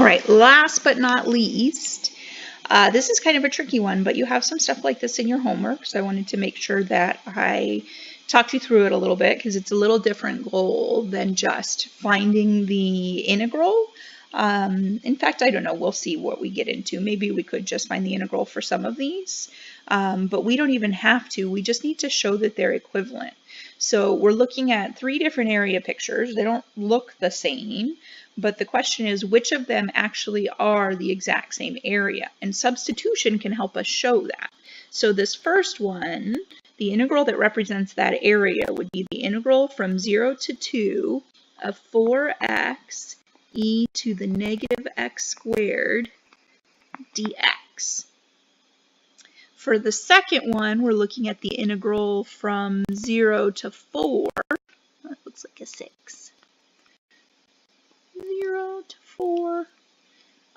right, last but not least, this is kind of a tricky one, but you have some stuff like this in your homework, so I wanted to make sure that I talked you through it a little bit because it's a little different goal than just finding the integral. In fact, I don't know, we'll see what we get into. Maybe we could just find the integral for some of these, but we don't even have to. We just need to show that they're equivalent. So we're looking at 3 different area pictures. They don't look the same, but the question is which of them actually are the exact same area, and substitution can help us show that. So this first one, the integral that represents that area would be the integral from 0 to 2 of 4x e to the negative x squared dx. For the second one, we're looking at the integral from 0 to 4. That looks like a 6. 0 to 4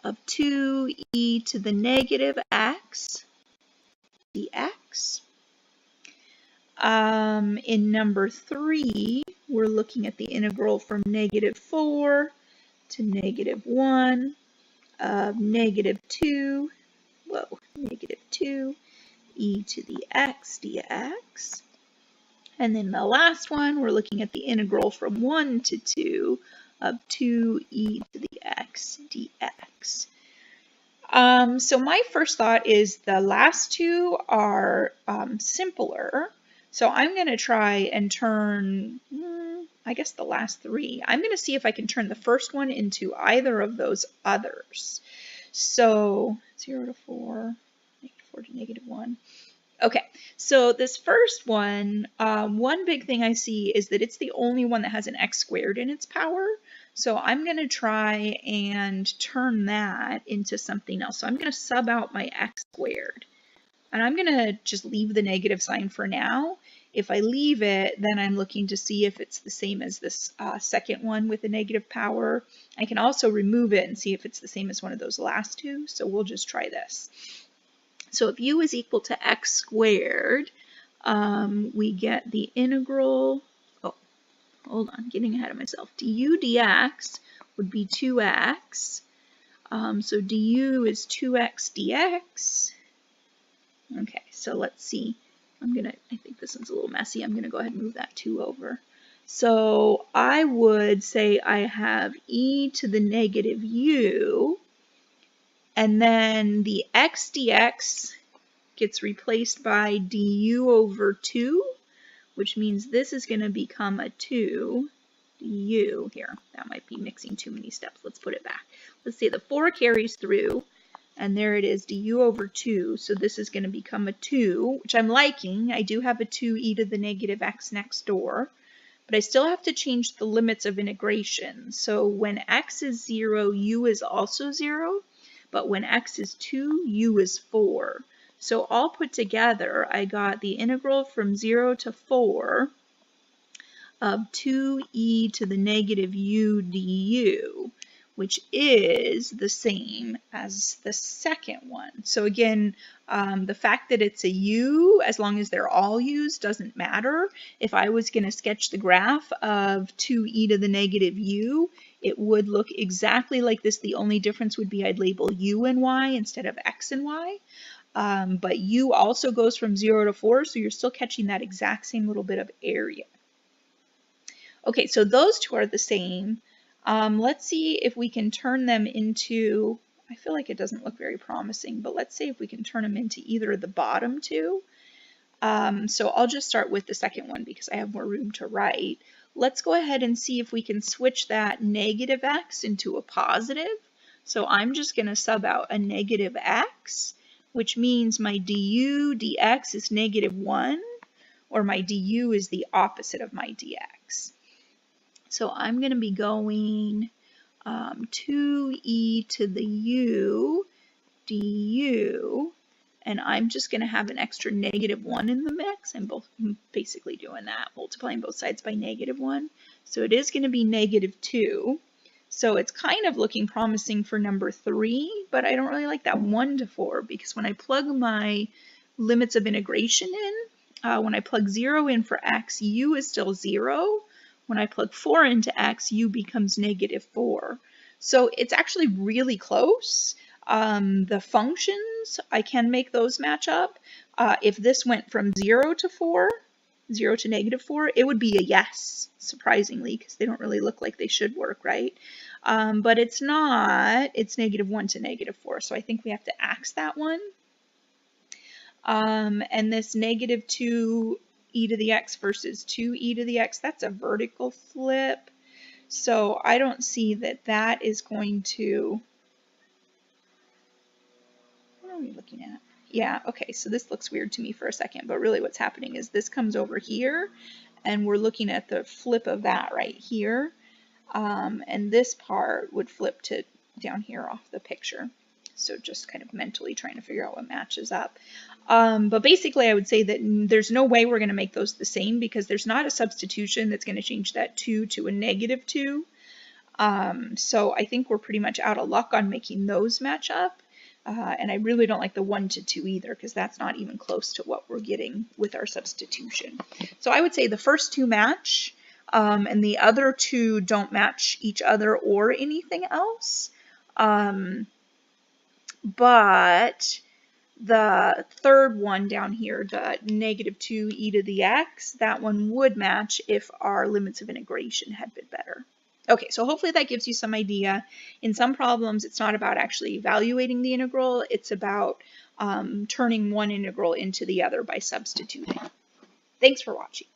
of 2e to the negative x dx. In number 3, we're looking at the integral from negative 4 to negative 1 of negative 2 e to the x dx. And then the last one, we're looking at the integral from 1 to 2 of 2e to the x dx. So my first thought is the last two are simpler. So I'm going to try and turn, I guess the last 3. I'm going to see if I can turn the first one into either of those others. So 0 to 4, negative 4 to negative 1. Okay, so this first one, one big thing I see is that it's the only one that has an x squared in its power. So I'm going to try and turn that into something else. So I'm going to sub out my x squared. And I'm going to just leave the negative sign for now. If I leave it, then I'm looking to see if it's the same as this second one with the negative power. I can also remove it and see if it's the same as one of those last two. So we'll just try this. So if u is equal to x squared, we get the integral, hold on, getting ahead of myself. Du dx would be 2x. So du is 2x dx. Okay, so let's see. I think this one's a little messy. I'm going to go ahead and move that 2 over. So I would say I have e to the negative u, and then the x dx gets replaced by du over 2, which means this is going to become a 2 du here. That might be mixing too many steps. Let's put it back. Let's say the 4 carries through, and there it is, du over 2. So this is going to become a 2, which I'm liking. I do have a 2e to the negative x next door, but I still have to change the limits of integration. So when x is 0, u is also 0, but when x is 2, u is 4. So all put together, I got the integral from 0 to 4 of 2e to the negative u du, which is the same as the second one. So again, the fact that it's a u, as long as they're all u's, doesn't matter. If I was going to sketch the graph of 2e to the negative u, it would look exactly like this. The only difference would be I'd label u and y instead of x and y. But u also goes from 0 to 4, so you're still catching that exact same little bit of area. Okay, so those two are the same. Let's see if we can turn them into, I feel like it doesn't look very promising, but let's see if we can turn them into either of the bottom two. So I'll just start with the second one because I have more room to write. Let's go ahead and see if we can switch that negative x into a positive. So I'm just going to sub out a negative x, which means my du dx is negative 1, or my du is the opposite of my dx. So I'm going to be going 2e to the u du, and I'm just going to have an extra negative 1 in the mix. I'm basically doing that, multiplying both sides by negative 1. So it is going to be negative 2. So it's kind of looking promising for number 3, but I don't really like that 1 to 4, because when I plug my limits of integration in, when I plug 0 in for x, u is still 0, When I plug 4 into x, u becomes -4. So it's actually really close. The functions, I can make those match up. If this went from 0 to 4, 0 to -4, it would be a yes, surprisingly, because they don't really look like they should work, right? But it's not. It's -1 to -4, so I think we have to axe that one. And this -2 e to the x versus 2 e to the x, that's a vertical flip. So I don't see that that is going to, what are we looking at? Yeah, okay, so this looks weird to me for a second, but really what's happening is this comes over here, and we're looking at the flip of that right here. And this part would flip to down here off the picture. So just kind of mentally trying to figure out what matches up. But basically I would say that there's no way we're going to make those the same because there's not a substitution that's going to change that 2 to a -2. So I think we're pretty much out of luck on making those match up. And I really don't like the 1 to 2 either because that's not even close to what we're getting with our substitution. So I would say the first two match. And the other two don't match each other or anything else. But the third one down here, the -2 e to the x, that one would match if our limits of integration had been better. Okay, so hopefully that gives you some idea. In some problems, it's not about actually evaluating the integral, it's about turning one integral into the other by substituting. Thanks for watching.